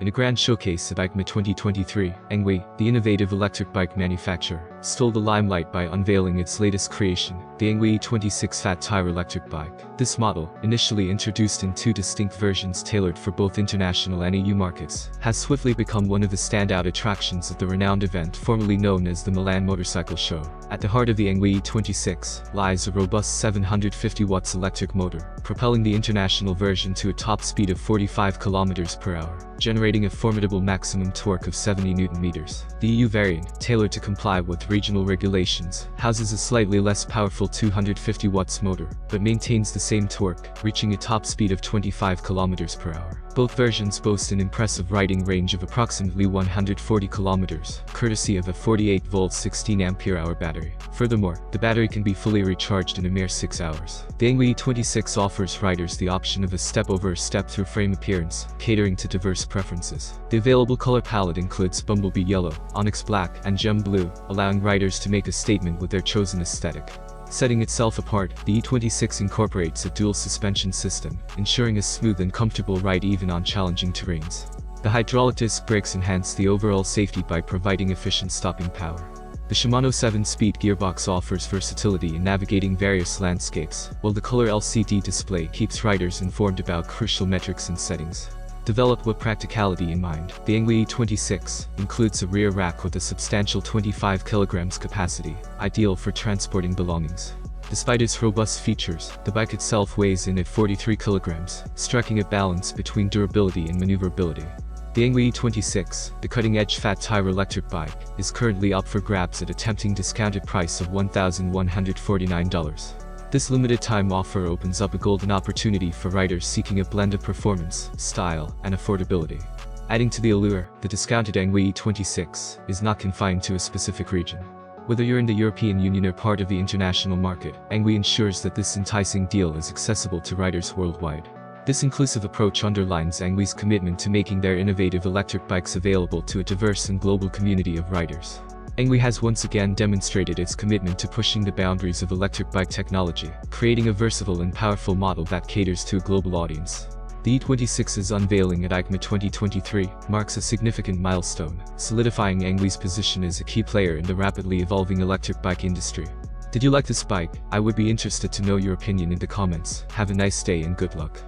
In a grand showcase at EICMA 2023, Engwe, the innovative electric bike manufacturer, stole the limelight by unveiling its latest creation, the Engwe E26 fat tire electric bike. This model, initially introduced in two distinct versions tailored for both international and EU markets, has swiftly become one of the standout attractions of the renowned event formerly known as the Milan Motorcycle Show. At the heart of the Engwe E26 lies a robust 750 watts electric motor, propelling the international version to a top speed of 45 km per hour, generating a formidable maximum torque of 70 Nm. The EU variant, tailored to comply with regional regulations, houses a slightly less powerful 250 watts motor, but maintains the same torque, reaching a top speed of 25 km per hour. Both versions boast an impressive riding range of approximately 140 km, courtesy of a 48-volt 16-ampere-hour battery. Furthermore, the battery can be fully recharged in a mere 6 hours. The Engwe E26 offers riders the option of a step-over-step-through frame appearance, catering to diverse preferences. The available color palette includes bumblebee yellow, onyx black, and gem blue, allowing riders to make a statement with their chosen aesthetic. Setting itself apart, the E26 incorporates a dual suspension system, ensuring a smooth and comfortable ride even on challenging terrains. The hydraulic disc brakes enhance the overall safety by providing efficient stopping power. The Shimano 7-speed gearbox offers versatility in navigating various landscapes, while the color LCD display keeps riders informed about crucial metrics and settings. Developed with practicality in mind, the Engwe E26 includes a rear rack with a substantial 25 kg capacity, ideal for transporting belongings. Despite its robust features, the bike itself weighs in at 43 kg, striking a balance between durability and maneuverability. The Engwe E26, the cutting-edge fat tire electric bike, is currently up for grabs at a tempting discounted price of $1,149. This limited-time offer opens up a golden opportunity for riders seeking a blend of performance, style, and affordability. Adding to the allure, the discounted Engwe E26 is not confined to a specific region. Whether you're in the European Union or part of the international market, Engwe ensures that this enticing deal is accessible to riders worldwide. This inclusive approach underlines Engwe's commitment to making their innovative electric bikes available to a diverse and global community of riders. Engwe has once again demonstrated its commitment to pushing the boundaries of electric bike technology, creating a versatile and powerful model that caters to a global audience. The E26's unveiling at EICMA 2023 marks a significant milestone, solidifying Engwe's position as a key player in the rapidly evolving electric bike industry. Did you like this bike? I would be interested to know your opinion in the comments. Have a nice day and good luck.